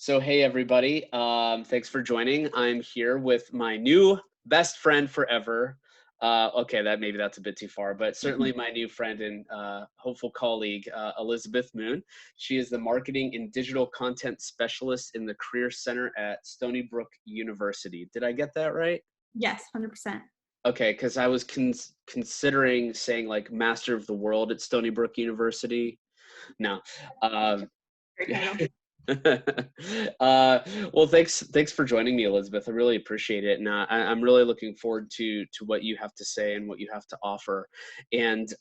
So, hey everybody, thanks for joining. I'm here with my new best friend forever. Okay, that's a bit too far, but certainly my new friend and hopeful colleague, Elizabeth Moon. She is the marketing and digital content specialist in the Career Center at Stony Brook University. Did I get that right? Yes, 100%. Okay, because I was considering saying like Master of the World at Stony Brook University. No. Um, Great title. uh, well, thanks for joining me, Elizabeth. I really appreciate it, and I'm really looking forward to what you have to say and what you have to offer. And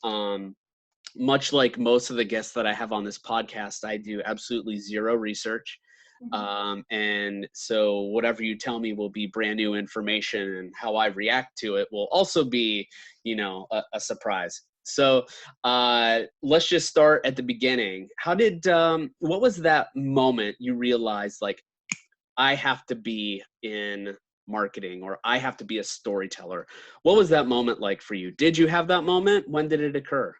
much like most of the guests that I have on this podcast, I do absolutely zero research. And so whatever you tell me will be brand new information, and how I react to it will also be, a surprise. So let's just start at the beginning. What was that moment you realized, like, I have to be in marketing, or I have to be a storyteller? What was that moment like for you? Did you have that moment? When did it occur?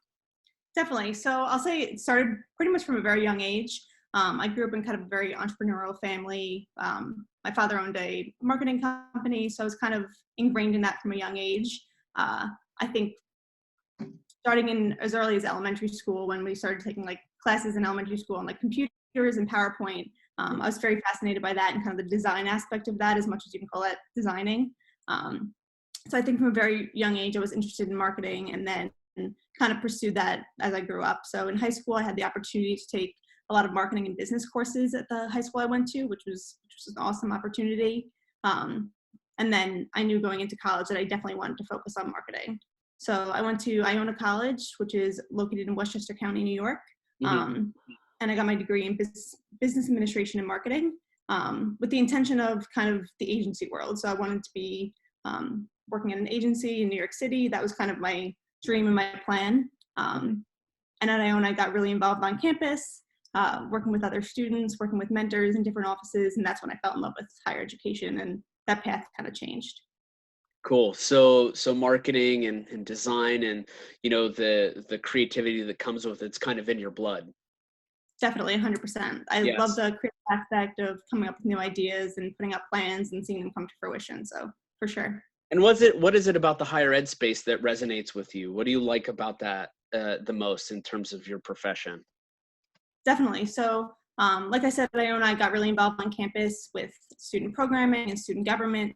Definitely. So I'll say it started pretty much from a very young age. I grew up in kind of a very entrepreneurial family. My father owned a marketing company, so I was kind of ingrained in that from a young age. I think starting in as early as elementary school, when we started taking like classes in elementary school on like computers and PowerPoint, I was very fascinated by that and kind of the design aspect of that, as much as you can call that designing. So I think from a very young age, I was interested in marketing, and then kind of pursued that as I grew up. So in high school, I had the opportunity to take a lot of marketing and business courses at the high school I went to, which was an awesome opportunity. And then I knew going into college that I definitely wanted to focus on marketing. So I went to Iona College, which is located in Westchester County, New York. And I got my degree in business administration and marketing, with the intention of kind of the agency world. So I wanted to be working at an agency in New York City. That was kind of my dream and my plan. And at Iona, I got really involved on campus, working with other students, working with mentors in different offices. And that's when I fell in love with higher education, and that path kind of changed. Cool. So marketing and design, and the creativity that comes with it's kind of in your blood. Definitely 100%. I love Yes. the creative aspect of coming up with new ideas and putting up plans and seeing them come to fruition. So for sure. And what is it about the higher ed space that resonates with you? What do you like about that the most in terms of your profession? Definitely. So like I said, at Iona, I got really involved on campus with student programming and student government.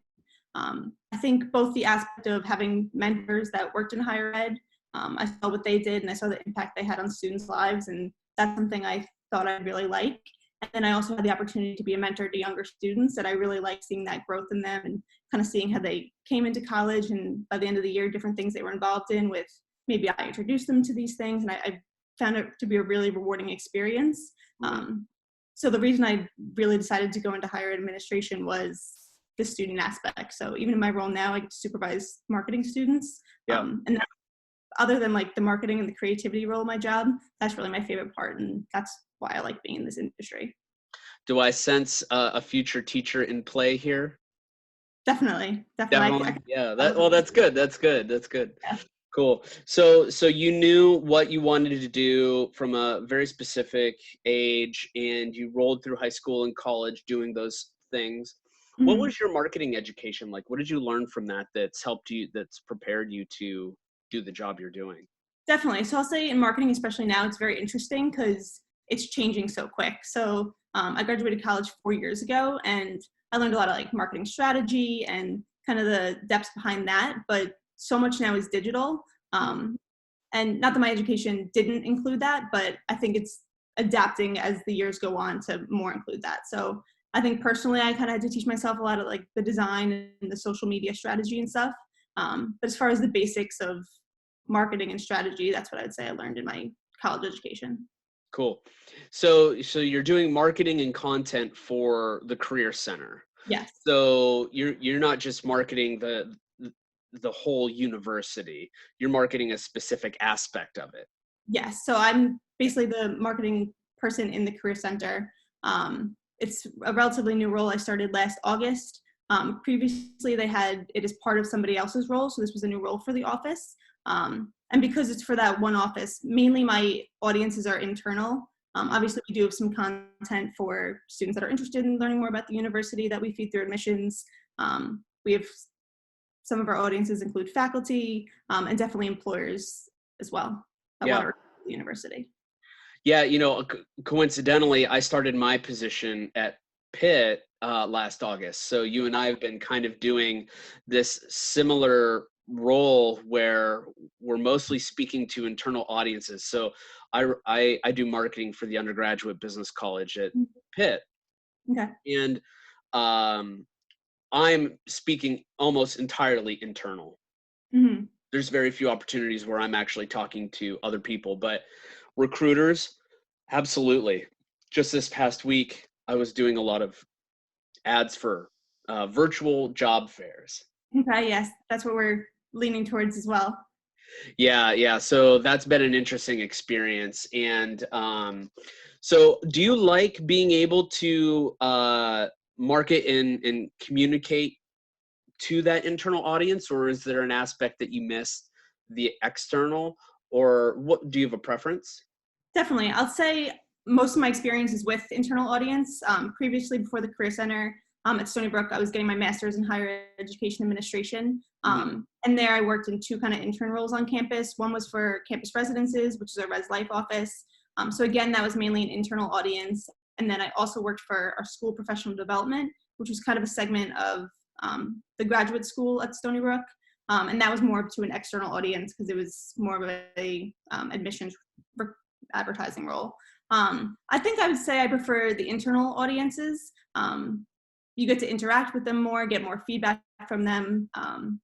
I think both the aspect of having mentors that worked in higher ed, I saw what they did and I saw the impact they had on students' lives, and that's something I thought I'd really like. And then I also had the opportunity to be a mentor to younger students, that I really like seeing that growth in them and kind of seeing how they came into college, and by the end of the year, different things they were involved in. With maybe I introduced them to these things, and I found it to be a really rewarding experience. So the reason I really decided to go into higher ed administration was the student aspect. So even in my role now, I get to supervise marketing students. And that, other than like the marketing and the creativity role of my job, that's really my favorite part. And that's why I like being in this industry. Do I sense a future teacher in play here? Definitely. Yeah. That's good. That's good. Yeah. Cool. So you knew what you wanted to do from a very specific age, and you rolled through high school and college doing those things. What was your marketing education like? What did you learn from that that's helped you, that's prepared you to do the job you're doing? Definitely. So I'll say in marketing, especially now, it's very interesting because it's changing so quick. So I graduated college 4 years ago, and I learned a lot of like marketing strategy and kind of the depths behind that. But so much now is digital. And not that my education didn't include that, but I think it's adapting as the years go on to more include that. So I think personally, I kind of had to teach myself a lot of like the design and the social media strategy and stuff. But as far as the basics of marketing and strategy, that's what I'd say I learned in my college education. Cool. So you're doing marketing and content for the Career Center. Yes. So you're not just marketing the whole university. You're marketing a specific aspect of it. Yes. So I'm basically the marketing person in the Career Center. It's a relatively new role. I started last August. Previously, they had it as part of somebody else's role, so this was a new role for the office. And because it's for that one office, mainly my audiences are internal. Obviously, we do have some content for students that are interested in learning more about the university that we feed through admissions. We have some of our audiences include faculty and definitely employers as well that want Yeah. to work at the university. Yeah, coincidentally, I started my position at Pitt last August. So you and I have been kind of doing this similar role where we're mostly speaking to internal audiences. So I do marketing for the undergraduate business college at Pitt, Okay. and um, I'm speaking almost entirely internal. Mm-hmm. There's very few opportunities where I'm actually talking to other people, but recruiters, absolutely. Just this past week, I was doing a lot of ads for virtual job fairs. Okay, yes, that's what we're leaning towards as well. Yeah. So that's been an interesting experience. And so do you like being able to market and communicate to that internal audience, or is there an aspect that you miss the external, or what, do you have a preference? Definitely. I'll say most of my experience is with internal audience. Previously, before the Career Center at Stony Brook, I was getting my master's in higher education administration. And there I worked in two kind of intern roles on campus. One was for campus residences, which is our Res Life office. So again, that was mainly an internal audience. And then I also worked for our school professional development, which was kind of a segment of the graduate school at Stony Brook. And that was more to an external audience because it was more of a admissions advertising role. I think I would say I prefer the internal audiences. You get to interact with them more, get more feedback from them.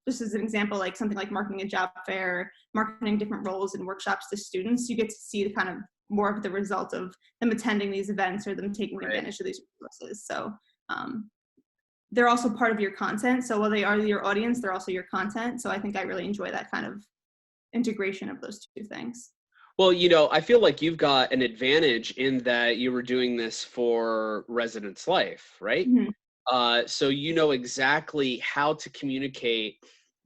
Just as an example, like something like marketing a job fair, marketing different roles and workshops to students, you get to see the kind of more of the result of them attending these events or them taking advantage of these resources. So they're also part of your content. So while they are your audience, they're also your content. So I think I really enjoy that kind of integration of those two things. Well, I feel like you've got an advantage in that you were doing this for residence life, right? Mm-hmm. So you know exactly how to communicate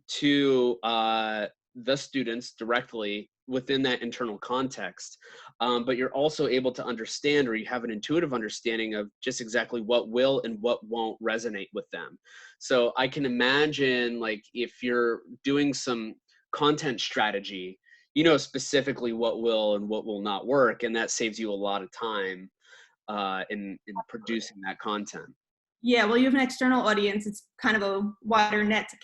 to the students directly within that internal context. But you're also able to understand, or you have an intuitive understanding of just exactly what will and what won't resonate with them. So I can imagine, like, if you're doing some content strategy, you know specifically what will and what will not work, and that saves you a lot of time in producing that content. Yeah, well, you have an external audience. It's kind of a wider net to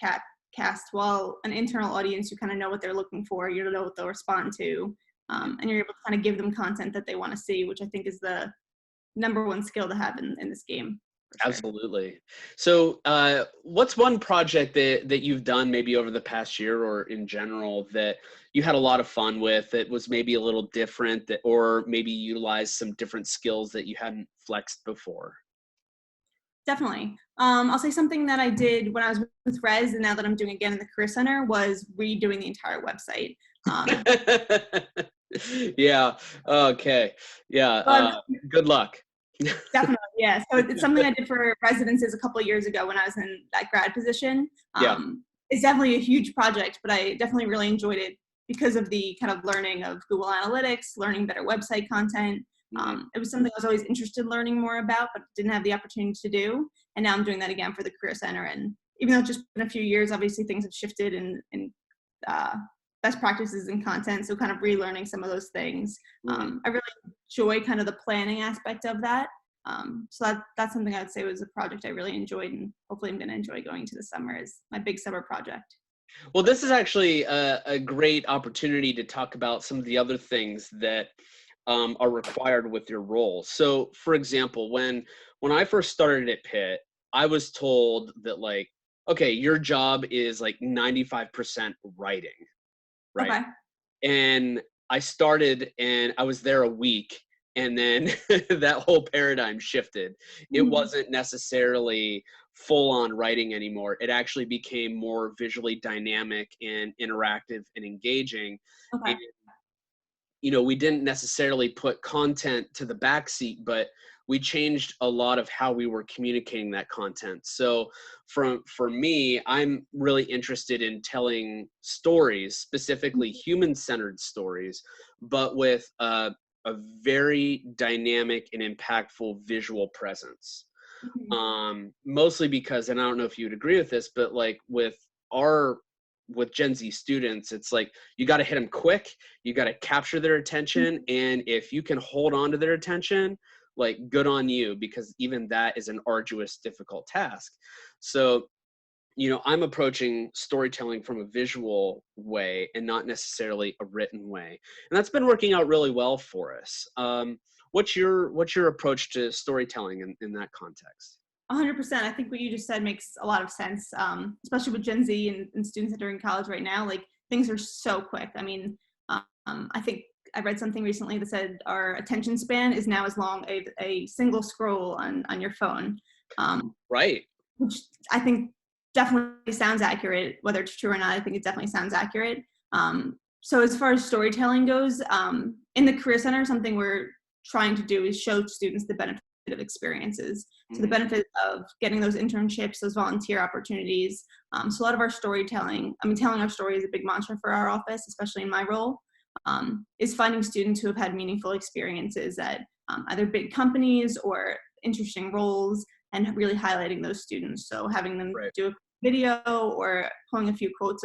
cast, while an internal audience, you kind of know what they're looking for. You know what they'll respond to, and you're able to kind of give them content that they want to see, which I think is the number one skill to have in this game. For sure. Absolutely. So what's one project that you've done maybe over the past year or in general that you had a lot of fun with, that was maybe a little different, that, or maybe utilized some different skills that you hadn't flexed before? Definitely. I'll say something that I did when I was with Res, and now that I'm doing again in the Career Center, was redoing the entire website. Yeah. Okay. Yeah. But Good luck. definitely, yeah. So it's something I did for residences a couple of years ago when I was in that grad position. Yeah. It's definitely a huge project, but I definitely really enjoyed it because of the kind of learning of Google Analytics, learning better website content. It was something I was always interested in learning more about, but didn't have the opportunity to do. And now I'm doing that again for the Career Center. And even though it's just been a few years, obviously things have shifted in best practices and content. So kind of relearning some of those things. I really enjoy kind of the planning aspect of that. So that's something I would say was a project I really enjoyed, and hopefully I'm going to enjoy going to the summer as my big summer project. Well, this is actually a great opportunity to talk about some of the other things that are required with your role. So, for example, when I first started at Pitt, I was told that, like, okay, your job is like 95% writing, right? Okay. And I started and I was there a week, and then that whole paradigm shifted. It wasn't necessarily full on writing anymore. It actually became more visually dynamic and interactive and engaging. Okay. And we didn't necessarily put content to the backseat, but we changed a lot of how we were communicating that content. So for me, I'm really interested in telling stories, specifically human-centered stories, but with a very dynamic and impactful visual presence. Mhm. Mostly because, and I don't know if you would agree with this, but like with Gen Z students, it's like you got to hit them quick, you got to capture their attention, and if you can hold on to their attention, like good on you, because even that is an arduous, difficult task. So I'm approaching storytelling from a visual way and not necessarily a written way, and that's been working out really well for us. What's your approach to storytelling in that context? 100%. I think what you just said makes a lot of sense, especially with Gen Z and students that are in college right now. Like things are so quick. I mean, I think I read something recently that said our attention span is now as long as a single scroll on your phone, um, Right. which I think definitely sounds accurate. Whether it's true or not, I think it definitely sounds accurate. So as far as storytelling goes, in the Career Center, something we're trying to do is show students the benefit of experiences. So the Mhm. benefit of getting those internships, those volunteer opportunities. So a lot of our storytelling, I mean, telling our story is a big mantra for our office, especially in my role, is finding students who have had meaningful experiences at either big companies or interesting roles, and really highlighting those students. So having them Right. do a video or pulling a few quotes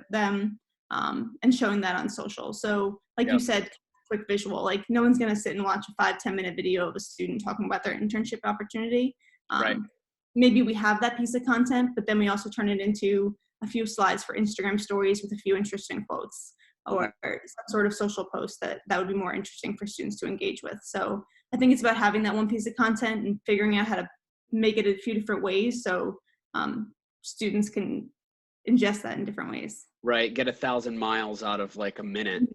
them, and showing that on social. So like Yeah. you said, quick visual, like no one's going to sit and watch a 5-10 minute video of a student talking about their internship opportunity. Right. Maybe we have that piece of content, but then we also turn it into a few slides for Instagram stories with a few interesting quotes, Mhm. or some sort of social post that would be more interesting for students to engage with. So I think it's about having that one piece of content and figuring out how to make it a few different ways, so students can ingest that in different ways. Right. Get 1,000 miles out of like a minute. Right.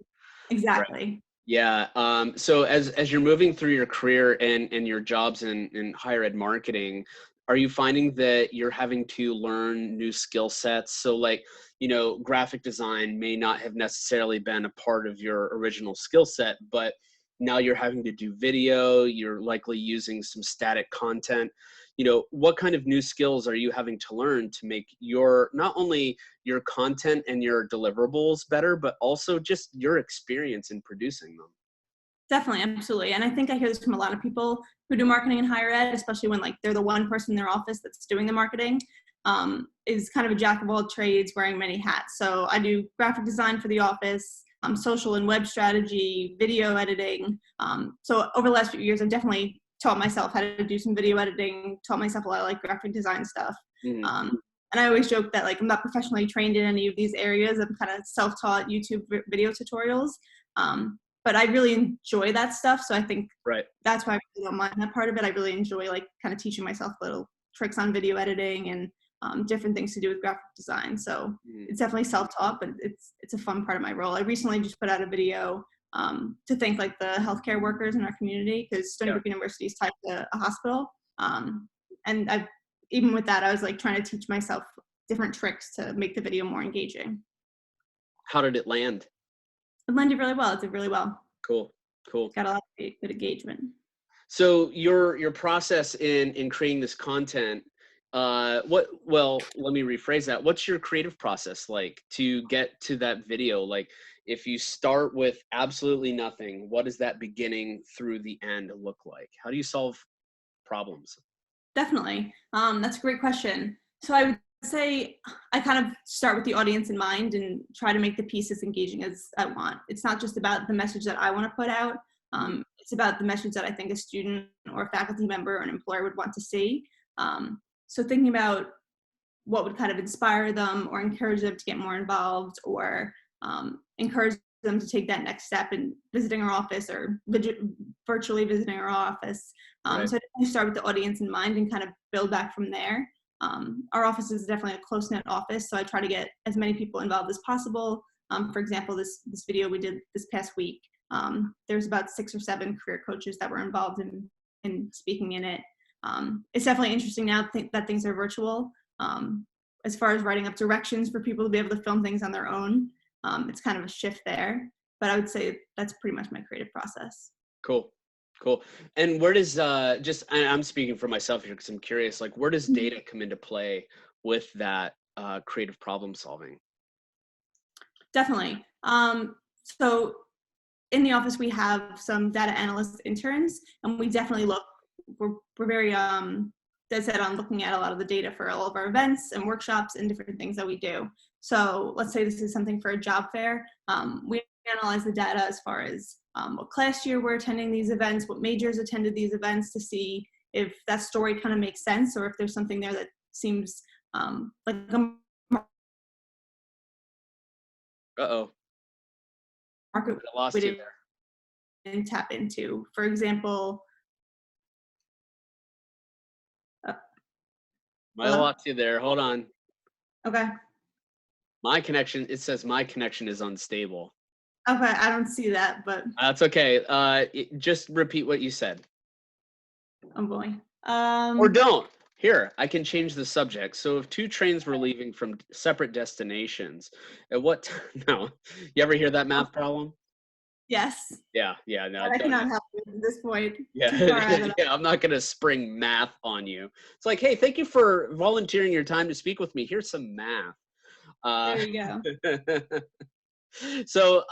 Exactly. Yeah. So as you're moving through your career and your jobs in higher ed marketing, are you finding that you're having to learn new skill sets? So like, graphic design may not have necessarily been a part of your original skill set, but now you're having to do video, you're likely using some static content. What kind of new skills are you having to learn to make your, not only your content and your deliverables better, but also just your experience in producing them? Definitely, absolutely. And I think I hear this from a lot of people who do marketing in higher ed, especially when like they're the one person in their office that's doing the marketing, is kind of a jack of all trades wearing many hats. So I do graphic design for the office, social and web strategy, video editing. So over the last few years, I've definitely taught myself how to do some video editing, taught myself a lot of like graphic design stuff. Mhm. And I always joke that like I'm not professionally trained in any of these areas. I'm kind of self-taught YouTube video tutorials. But I really enjoy that stuff. So I think Right. that's why I really don't mind that part of it. I really enjoy like kind of teaching myself little tricks on video editing and different things to do with graphic design. So Mhm. it's definitely self-taught, but it's a fun part of my role. I recently just put out a video to thank like the healthcare workers in our community, because Stony Yeah. Brook University is tied to a hospital. And I, even with that, I was like trying to teach myself different tricks to make the video more engaging. How did it land? It landed really well. It did really well. Cool. Cool. Got a lot of good engagement. So your process in creating this content, let me rephrase that. What's your creative process like to get to that video? Like if you start with absolutely nothing, what does that beginning through the end look like? How do you solve problems? Definitely. That's a great question. So I would say I kind of start with the audience in mind and try to make the piece as engaging as I want. It's not just about the message that I want to put out. Mhm. It's about the message that I think a student or a faculty member or an employer would want to see. So thinking about what would kind of inspire them or encourage them to get more involved, or encourage them to take that next step in visiting our office or virtually visiting our office. Right. So I definitely start with the audience in mind and kind of build back from there. Our office is definitely a close-knit office, so I try to get as many people involved as possible. For example, this video we did this past week, there's about 6 or 7 career coaches that were involved in speaking in it. It's definitely interesting now that things are virtual. Um, as far as writing up directions for people to be able to film things on their own, it's kind of a shift there. But I would say that's pretty much my creative process. Cool. Cool. And where does I'm speaking for myself here because I'm curious, like where does data come into play with that creative problem solving? Definitely. So in the office, we have some data analyst interns, and we definitely we're very dead set on looking at a lot of the data for all of our events and workshops and different things that we do. So let's say this is something for a job fair. We analyze the data as far as what class year we're attending these events, what majors attended these events, to see if that story kind of makes sense, or if there's something there that seems like a Uh-oh. market I lost we you there. didn't tap into. For example, I hello? lost you there. Hold on. Okay. My connection, it says my connection is unstable. Okay, I don't see that, but That's okay. Just repeat what you said. oh boy. Or don't. Here, I can change the subject. So if two trains were leaving from separate destinations, at what time? No. You ever hear that math problem? Yes, Yeah, no, but I don't. cannot help you at this point. Yeah, Too far out of that. yeah, I'm not going to spring math on you. It's like, hey, thank you for volunteering your time to speak with me. Here's some math. There you go. So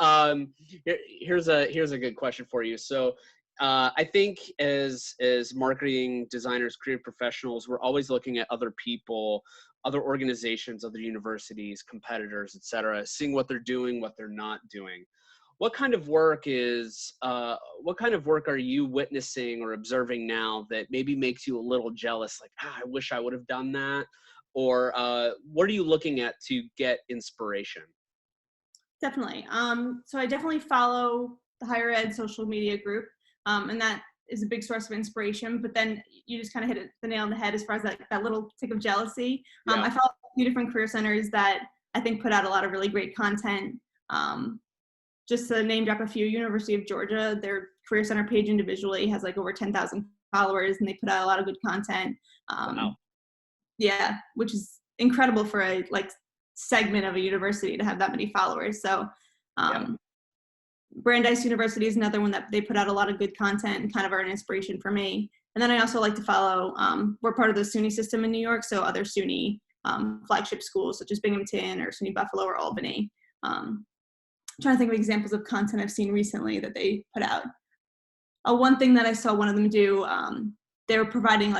here's a good question for you. So I think as marketing designers, creative professionals, we're always looking at other people, other organizations, other universities, competitors, etc., seeing what they're doing, what they're not doing. What kind of work are you witnessing or observing now that maybe makes you a little jealous? Like, I wish I would have done that. Or what are you looking at to get inspiration? Definitely. So I definitely follow the higher ed social media group, and that is a big source of inspiration. But then you just kind of hit the nail on the head as far as that little tick of jealousy. Yeah. I follow a few different career centers that I think put out a lot of really great content. Just to name drop a few, University of Georgia, their career center page individually has like over 10,000 followers, and they put out a lot of good content. Wow. Yeah, which is incredible for a segment of a university to have that many followers. So Brandeis University is another one that they put out a lot of good content and kind of are an inspiration for me. And then I also like to follow, we're part of the SUNY system in New York, so other SUNY flagship schools such as Binghamton or SUNY Buffalo or Albany. I'm trying to think of examples of content I've seen recently that they put out. One thing that I saw one of them do, they were providing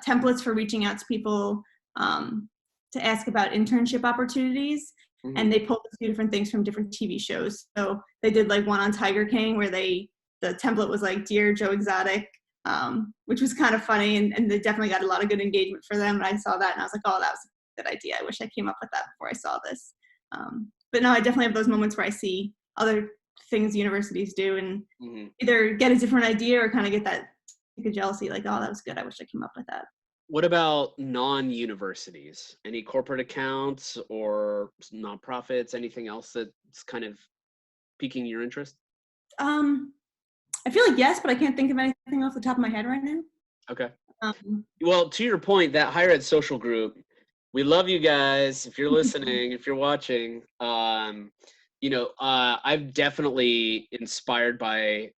templates for reaching out to people to ask about internship opportunities. Mm-hmm. And they pulled a few different things from different TV shows. So they did one on Tiger King where the template was Dear Joe Exotic, which was kind of funny, and they definitely got a lot of good engagement for them. And I saw that and I was like, oh, that was a good idea. I wish I came up with that before I saw this. But no, I definitely have those moments where I see other things universities do and either get a different idea or kind of get that jealousy, oh, that was good. I wish I came up with that. What about non-universities? Any corporate accounts or nonprofits? Anything else that's kind of piquing your interest? I feel like yes, but I can't think of anything off the top of my head right now. Okay. Well, to your point, that higher ed social group, we love you guys. If you're listening, if you're watching, I'm definitely inspired by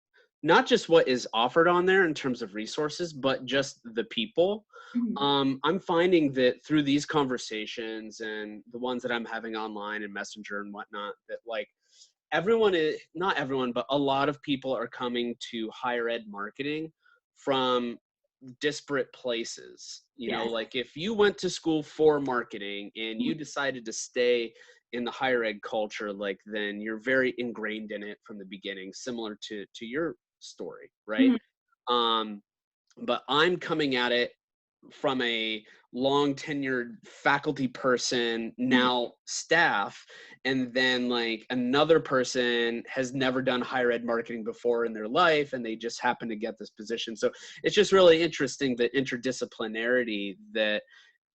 not just what is offered on there in terms of resources, but just the people. Mm-hmm. I'm finding that through these conversations and the ones that I'm having online and Messenger and whatnot, that not everyone, but a lot of people are coming to higher ed marketing from disparate places. You know, if you went to school for marketing and you decided to stay in the higher ed culture, then you're very ingrained in it from the beginning, similar to your story, right? Mm-hmm. But I'm coming at it from a long tenured faculty person, now staff, and then another person has never done higher ed marketing before in their life and they just happen to get this position. So it's just really interesting, the interdisciplinarity that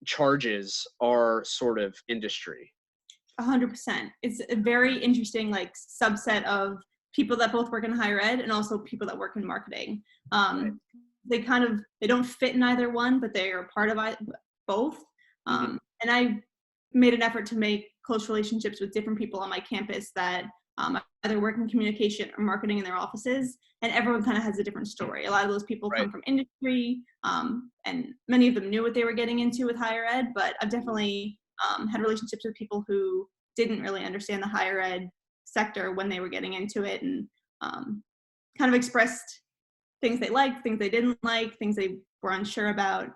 charges our sort of industry. 100%. It's a very interesting subset of people that both work in higher ed and also people that work in marketing. Right. They don't fit in either one, but they are part of both. And I made an effort to make close relationships with different people on my campus that either work in communication or marketing in their offices, and everyone kind of has a different story. A lot of those people come from industry, and many of them knew what they were getting into with higher ed, but I've definitely had relationships with people who didn't really understand the higher ed sector when they were getting into it, and kind of expressed things they liked, things they didn't like, things they were unsure about.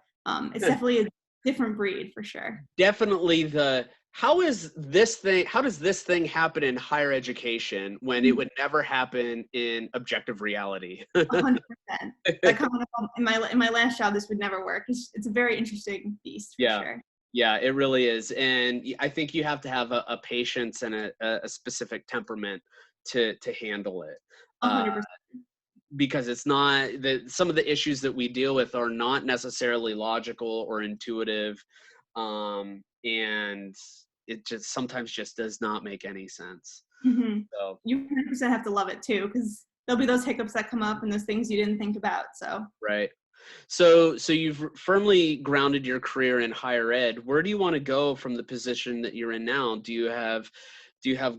It's definitely a different breed for sure. Definitely how does this thing happen in higher education when it would never happen in objective reality? 100%. That comment in my last job, this would never work. It's a very interesting beast for Yeah. sure. Yeah, it really is. And I think you have to have a patience and a specific temperament to handle it. Uh, 100%. because it's not that some of the issues that we deal with are not necessarily logical or intuitive. And it just sometimes just does not make any sense. Hmm. So, You 100% have to love it too, because there'll be those hiccups that come up and those things you didn't think about. So right. So you've firmly grounded your career in higher ed. Where do you want to go from the position that you're in now? Do you have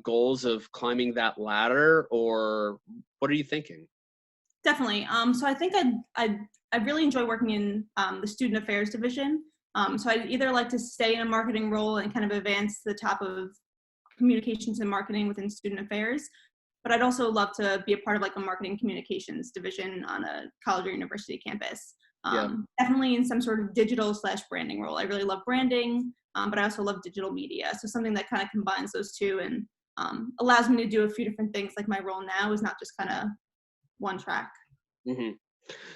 goals of climbing that ladder, or what are you thinking? definitely. So I think I really enjoy working in the student affairs division. So I'd either like to stay in a marketing role and kind of advance the top of communications and marketing within student affairs, but I'd also love to be a part of like a marketing communications division on a college or university campus. Yeah. Definitely in some sort of digital/branding role. I really love branding, but I also love digital media. So something that kind of combines those two and allows me to do a few different things. Like my role now is not just kind of one track. Hmm.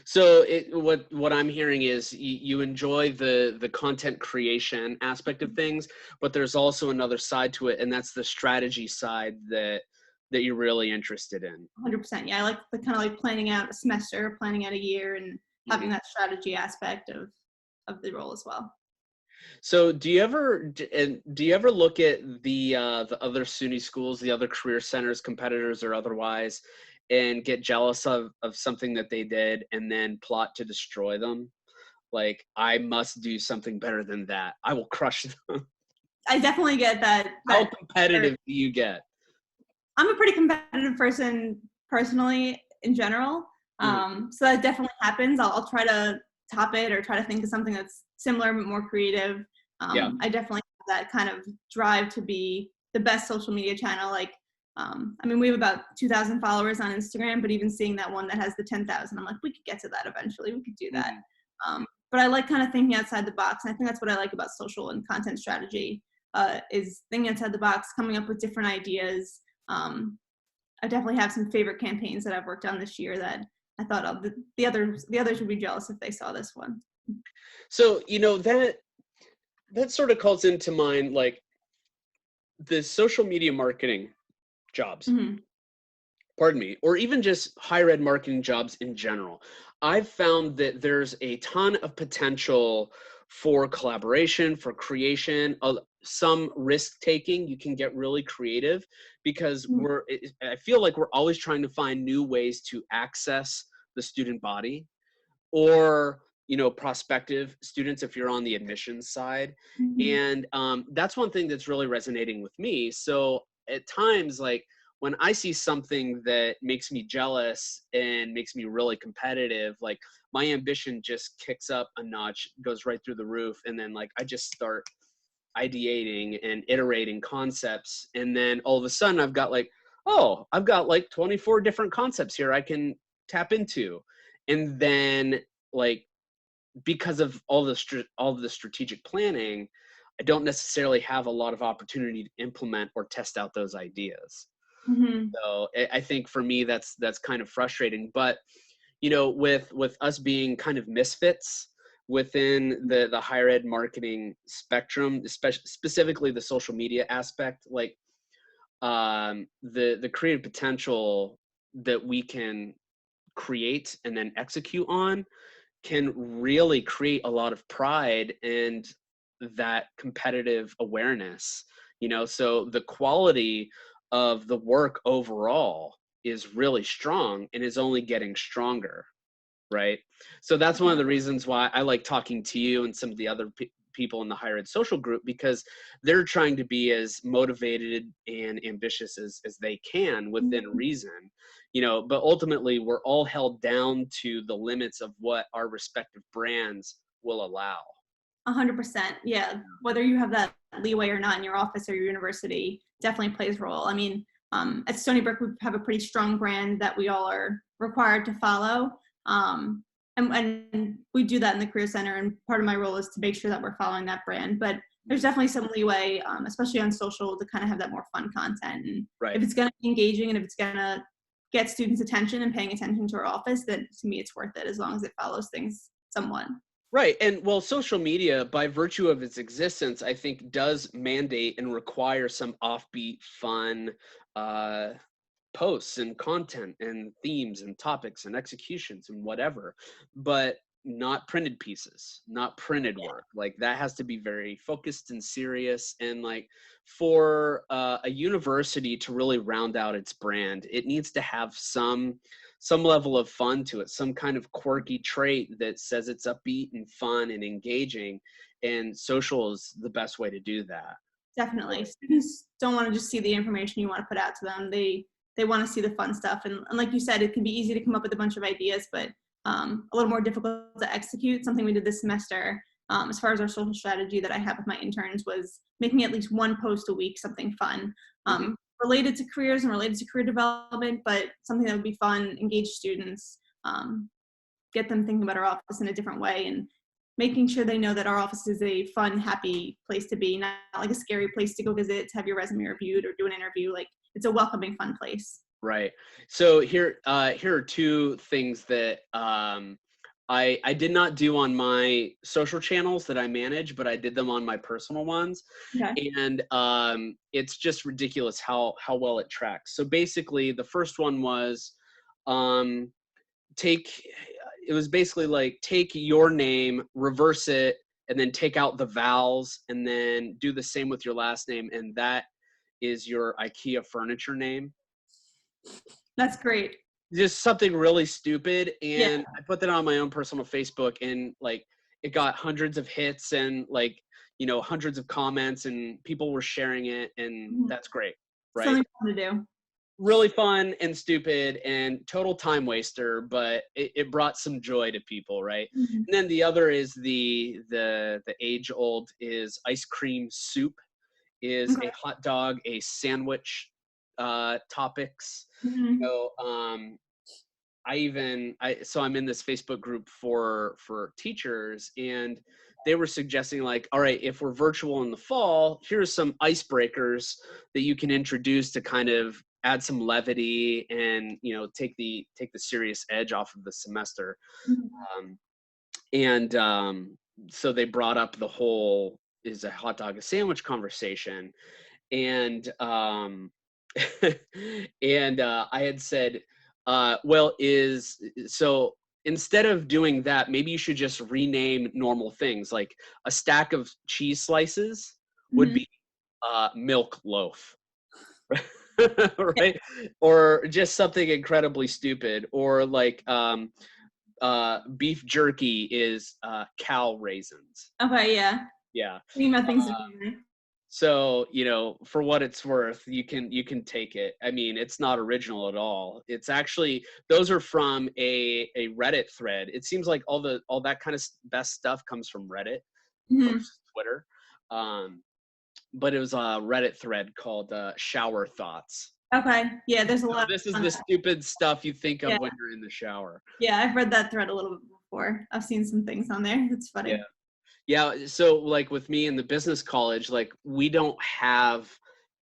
So what I'm hearing is you enjoy the content creation aspect of things, but there's also another side to it, and that's the strategy side that you're really interested in. 100%. Yeah, I like the kind of like planning out a semester, planning out a year, and having Mhm. that strategy aspect of the role as well. So do you ever look at the other SUNY schools, the other career centers, competitors or otherwise, and get jealous of something that they did and then plot to destroy them? Like, I must do something better than that. I will crush them. I definitely get that. How That competitive do you get? I'm a pretty competitive person personally in general. Mhm. So that definitely happens. I'll try to top it or try to think of something that's similar but more creative. Yeah. I definitely have that kind of drive to be the best social media channel. Like, I mean, we have about 2,000 followers on Instagram, but even seeing that one that has the 10,000, I'm like, we could get to that eventually. We could do that. Mhm. But I like kind of thinking outside the box. And I think that's what I like about social and content strategy is thinking outside the box, coming up with different ideas. I definitely have some favorite campaigns that I've worked on this year that I thought the others would be jealous if they saw this one. So, that sort of calls into mind, like, the social media marketing jobs, Hmm. pardon me, or even just higher ed marketing jobs in general. I've found that there's a ton of potential for collaboration, for creation, some risk taking. You can get really creative because I feel like we're always trying to find new ways to access the student body, or prospective students if you're on the admissions side. Hmm. And that's one thing that's really resonating with me. So at times, like, when I see something that makes me jealous and makes me really competitive, like, my ambition just kicks up a notch, goes right through the roof, and then, like, I just start ideating and iterating concepts, and then all of a sudden I've got like 24 different concepts here I can tap into. And then, like, because of all the strategic planning, I don't necessarily have a lot of opportunity to implement or test out those ideas. Hmm. So I think for me that's kind of frustrating. But with us being kind of misfits within the higher ed marketing spectrum, especially specifically the social media aspect, like, the creative potential that we can create and then execute on can really create a lot of pride and that competitive awareness. So the quality of the work overall is really strong and is only getting stronger, right? So that's one of the reasons why I like talking to you and some of the other people in the higher ed social group, because they're trying to be as motivated and ambitious as they can within reason. But ultimately we're all held down to the limits of what our respective brands will allow. 100%. Yeah. Whether you have that leeway or not in your office or your university definitely plays a role. I mean, At Stony Brook, we have a pretty strong brand that we all are required to follow. And we do that in the Career Center, and part of my role is to make sure that we're following that brand. But there's definitely some leeway, especially on social, to kind of have that more fun content. And Right. if it's going to be engaging and if it's going to get students' attention and paying attention to our office, then to me it's worth it, as long as it follows things somewhat. Right. And well, social media, by virtue of its existence, I think does mandate and require some offbeat, fun posts and content and themes and topics and executions and whatever, but not printed pieces, not printed work. Like that has to be very focused and serious. And like for a university to really round out its brand, it needs to have some level of fun to it, some kind of quirky trait that says it's upbeat and fun and engaging. And social is the best way to do that. Definitely. Students don't want to just see the information you want to put out to them. They want to see the fun stuff. And like you said, it can be easy to come up with a bunch of ideas, but a little more difficult to execute. Something we did this semester, as far as our social strategy that I have with my interns, was making at least one post a week, something fun, related to careers and related to career development, but something that would be fun, engage students, get them thinking about our office in a different way, and making sure they know that our office is a fun, happy place to be, not like a scary place to go visit, to have your resume reviewed or do an interview. Like, it's a welcoming, fun place. Right. So here are two things that I did not do on my social channels that I manage, but I did them on my personal ones. Okay. And it's just ridiculous how well it tracks. So basically, the first one was take your name, reverse it, and then take out the vowels, and then do the same with your last name, and that is your IKEA furniture name. That's great. Just something really stupid. And I put that on my own personal Facebook, and like it got hundreds of hits and like, hundreds of comments, and people were sharing it, and that's great. Right. Something fun to do. Really fun and stupid and total time waster, but it brought some joy to people. Right. And then the other is the age old is ice cream soup is a hot dog, a sandwich topics. So I'm in this Facebook group for teachers, and they were suggesting like, all right, if we're virtual in the fall, here's some icebreakers that you can introduce to kind of add some levity and take the serious edge off of the semester. So they brought up the whole is a hot dog a sandwich conversation, and and I had said, so instead of doing that, maybe you should just rename normal things. Like a stack of cheese slices would be milk loaf. Right? Or just something incredibly stupid. Or like beef jerky is cow raisins. Okay, yeah. Yeah. So, for what it's worth, you can take it. I mean, it's not original at all. It's actually, those are from a Reddit thread. It seems like all that kind of best stuff comes from Reddit versus Twitter. But it was a Reddit thread called Shower Thoughts. Okay. Yeah, there's a lot. This is the stupid stuff you think of when you're in the shower. Yeah, I've read that thread a little bit before. I've seen some things on there. That's funny. Yeah. Yeah, so like with me in the business college, like we don't have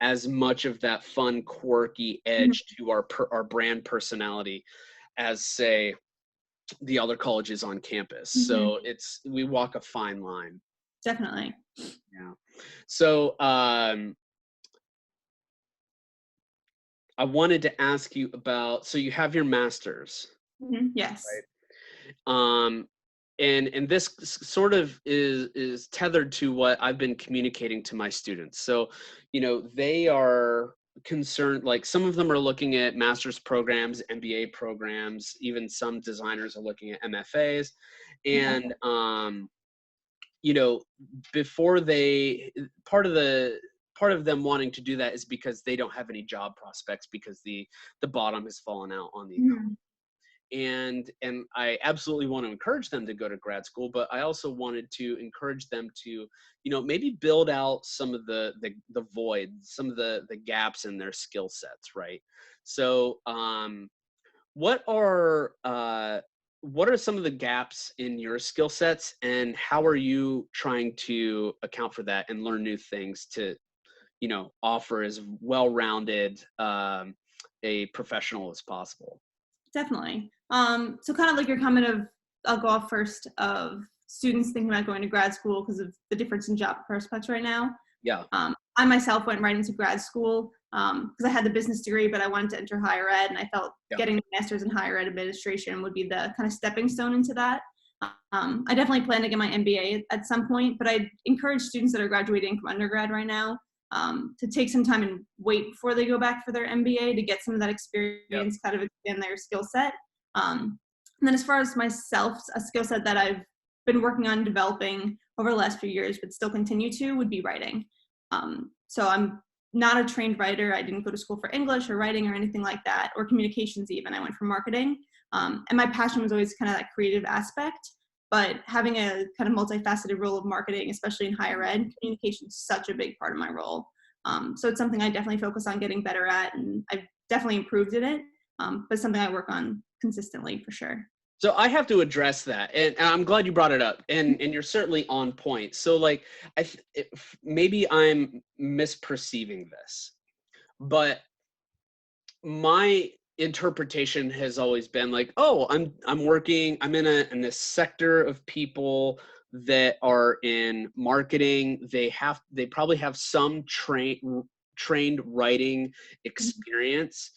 as much of that fun, quirky edge to our brand personality as, say, the other colleges on campus. So we walk a fine line. Definitely. Yeah. So I wanted to ask you about, so you have your master's. Yes. Right? And this sort of is tethered to what I've been communicating to my students. So, they are concerned, like some of them are looking at master's programs, MBA programs, even some designers are looking at MFAs. And, before part of them wanting to do that is because they don't have any job prospects because the bottom has fallen out on the economy. and I absolutely want to encourage them to go to grad school, but I also wanted to encourage them to, maybe build out some of the voids, some of the gaps in their skill sets, right? So, what are some of the gaps in your skill sets, and how are you trying to account for that and learn new things to, offer as well-rounded a professional as possible? Definitely. So kind of like your comment of, I'll go off first, of students thinking about going to grad school because of the difference in job prospects right now. Yeah. I myself went right into grad school because I had the business degree, but I wanted to enter higher ed, and I felt Yeah. getting a master's in higher ed administration would be the kind of stepping stone into that. I definitely plan to get my MBA at some point, but I encourage students that are graduating from undergrad right now to take some time and wait before they go back for their MBA to get some of that Yep. experience, kind of expand their skill set. And then as far as myself, a skill set that I've been working on developing over the last few years, but still continue to, would be writing. So I'm not a trained writer. I didn't go to school for English or writing or anything like that, or communications even. I went for marketing. And my passion was always kind of that creative aspect. But having a kind of multifaceted role of marketing, especially in higher ed, communication is such a big part of my role. So it's something I definitely focus on getting better at, and I've definitely improved in it, but something I work on consistently for sure. So I have to address that, and I'm glad you brought it up, and you're certainly on point. So like, maybe I'm misperceiving this, but my interpretation has always been like, oh, I'm in a sector of people that are in marketing. They probably have some trained writing experience.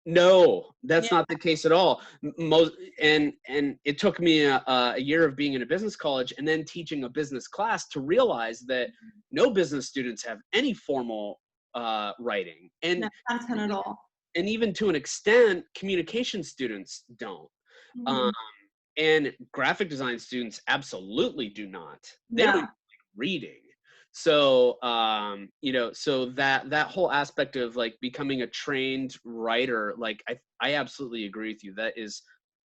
No, that's Yeah. not the case at all. Most and it took me a year of being in a business college and then teaching a business class to realize that no business students have any formal writing, No, not a ton at all. and even to an extent, communication students don't. Um, Mhm. and graphic design students absolutely do not. They don't even No. like reading. So, so that whole aspect of like becoming a trained writer, like I absolutely agree with you. That is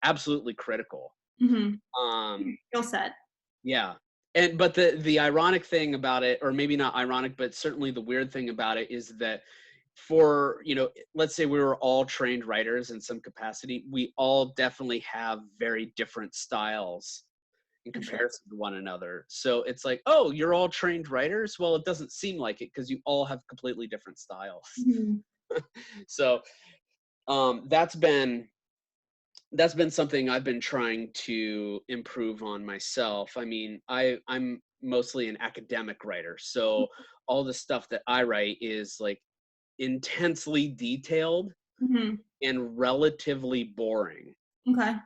absolutely critical. Mm-hmm. Um, Skill set. yeah. But the ironic thing about it, or maybe not ironic, but certainly the weird thing about it is that for, let's say we were all trained writers in some capacity, we all definitely have very different styles in For sure. comparison to one another. So it's like, oh, you're all trained writers? Well, it doesn't seem like it because you all have completely different styles. Mhm. So that's been something I've been trying to improve on myself. I mean, I'm mostly an academic writer, so all the stuff that I write is like intensely detailed Mhm. and relatively boring. Okay.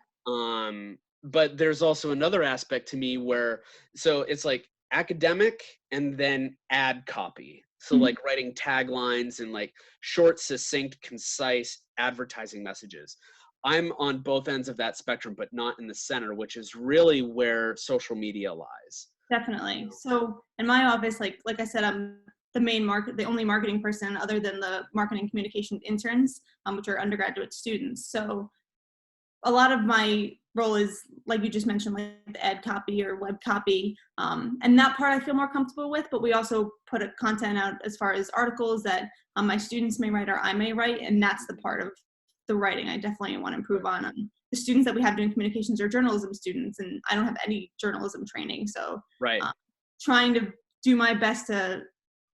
But there's also another aspect to me where, so it's like academic and then ad copy. So Mhm. like writing taglines and like short, succinct, concise advertising messages. I'm on both ends of that spectrum, but not in the center, which is really where social media lies. Definitely. So in my office, like I said, I'm the only marketing person other than the marketing communication interns, which are undergraduate students. So a lot of my role is, like you just mentioned, like the ad copy or web copy, and that part I feel more comfortable with. But we also put a content out as far as articles that my students may write or I may write, and that's the part of the writing I definitely want to improve on. The students that we have doing communications are journalism students, and I don't have any journalism training, so Right. trying to do my best to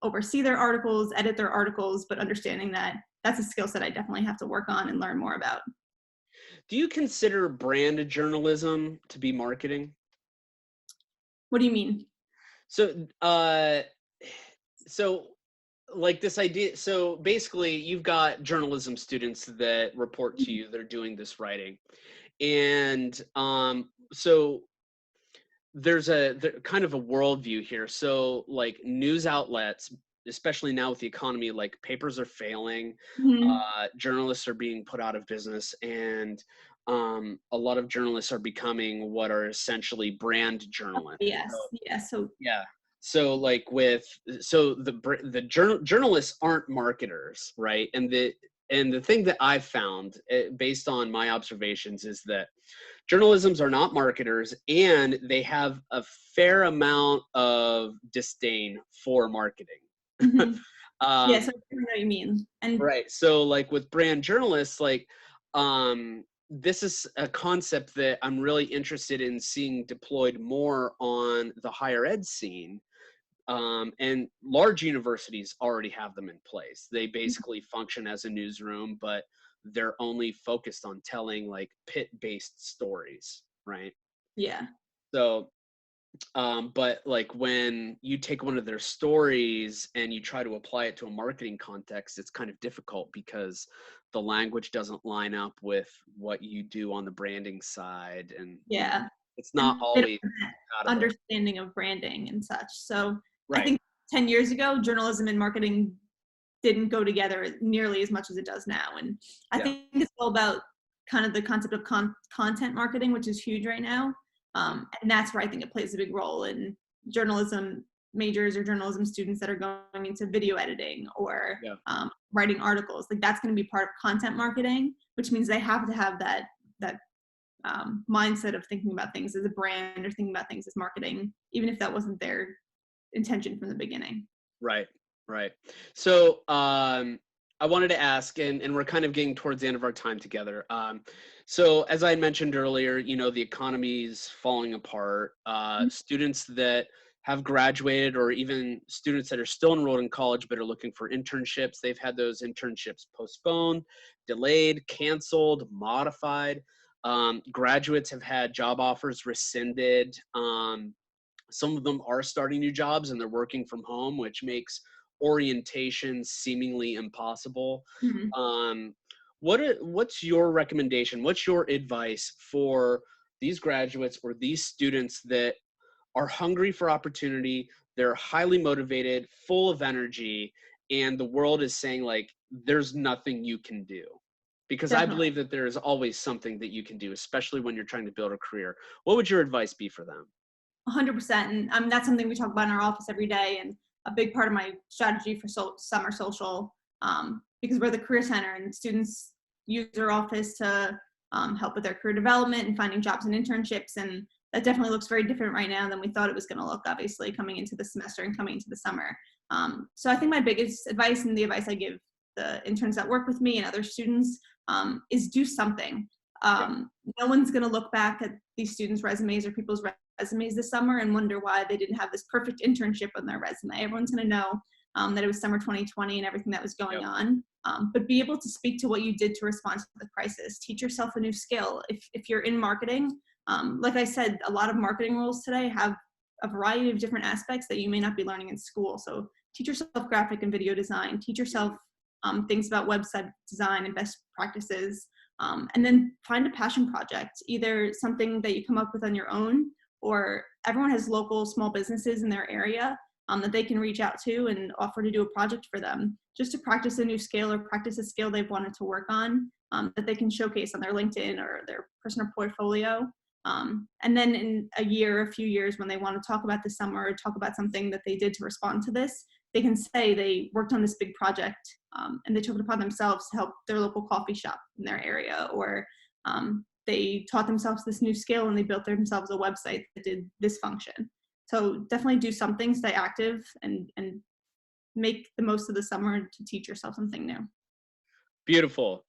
oversee their articles, edit their articles, but understanding that that's a skill set I definitely have to work on and learn more about. Do you consider brand journalism to be marketing? What do you mean? So, so like this idea, so basically you've got journalism students that report to you, they're doing this writing. And so there's kind of a worldview here. So like news outlets, especially now with the economy, like papers are failing, Mhm. journalists are being put out of business, and a lot of journalists are becoming what are essentially brand journalists. Yes, yes. So Yeah. So like so the journalists aren't marketers, right? And and the thing that I've found, based on my observations, is that journalisms are not marketers, and they have a fair amount of disdain for marketing. Hmm. Yes, um, I know what you mean. And right. So like with brand journalists, like this is a concept that I'm really interested in seeing deployed more on the higher ed scene. And large universities already have them in place. They basically function as a newsroom, but they're only focused on telling like pit-based stories, right? yeah, So, but like when you take one of their stories and you try to apply it to a marketing context, it's kind of difficult because the language doesn't line up with what you do on the branding side, and yeah. it's not And they don't always have that compatible. understanding of branding and such. So I Right. think 10 years ago, journalism and marketing didn't go together nearly as much as it does now. And I Yeah. think it's all about kind of the concept of content marketing, which is huge right now. And that's where I think it plays a big role in journalism majors or journalism students that are going into video editing or Yeah. writing articles. Like that's going to be part of content marketing, which means they have to have that mindset of thinking about things as a brand or thinking about things as marketing, even if that wasn't their intention from the beginning. Right, right. So I wanted to ask, and we're kind of getting towards the end of our time together. So as I mentioned earlier, you know, the economy's falling apart. Students that have graduated, or even students that are still enrolled in college but are looking for internships, they've had those internships postponed, delayed, canceled, modified. Graduates have had job offers rescinded. Some of them are starting new jobs and they're working from home, which makes orientation seemingly impossible. Mhm. Um, what's your recommendation? What's your advice for these graduates or these students that are hungry for opportunity? They're highly motivated, full of energy, and the world is saying like, there's nothing you can do. Because I Definitely. believe that there is always something that you can do, especially when you're trying to build a career. What would your advice be for them? 100%. And that's something we talk about in our office every day. And a big part of my strategy for summer social, because we're the career center and students use our office to help with their career development and finding jobs and internships. And that definitely looks very different right now than we thought it was going to look, obviously, coming into the semester and coming into the summer. So I think my biggest advice, and the advice I give the interns that work with me and other students, is do something. Yeah. No one's going to look back at these students' resumes or people's resumes this summer and wonder why they didn't have this perfect internship on their resume. Everyone's going to know that it was summer 2020 and everything that was going Yep. on. But be able to speak to what you did to respond to the crisis. Teach yourself a new skill. If you're in marketing, like I said, a lot of marketing roles today have a variety of different aspects that you may not be learning in school. So teach yourself graphic and video design. Teach yourself things about website design and best practices. And then find a passion project, either something that you come up with on your own, or everyone has local small businesses in their area that they can reach out to and offer to do a project for them, just to practice a new skill or practice a skill they've wanted to work on, that they can showcase on their LinkedIn or their personal portfolio. And then in a few years, when they want to talk about the summer or talk about something that they did to respond to this, they can say they worked on this big project and they took it upon themselves to help their local coffee shop in their area, or they taught themselves this new skill and they built themselves a website that did this function. So definitely do something, stay active, and make the most of the summer to teach yourself something new. Beautiful.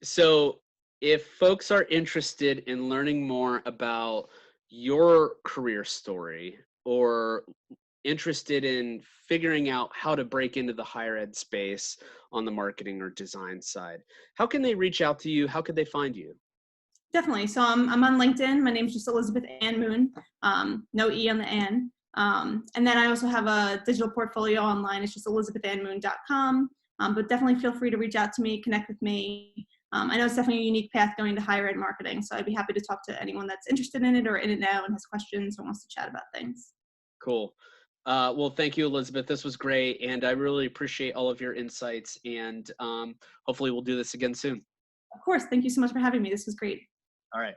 So if folks are interested in learning more about your career story, or interested in figuring out how to break into the higher ed space on the marketing or design side, how can they reach out to you? How could they find you? Definitely. So I'm on LinkedIn. My name's just Elizabeth Ann Moon. No E on the Ann. And then I also have a digital portfolio online. It's just elizabethannmoon.com. But definitely feel free to reach out to me, connect with me. I know it's definitely a unique path going to higher ed marketing. So I'd be happy to talk to anyone that's interested in it or in it now and has questions or wants to chat about things. Cool. Well, thank you, Elizabeth. This was great. And I really appreciate all of your insights. And hopefully we'll do this again soon. Of course. Thank you so much for having me. This was great. All right.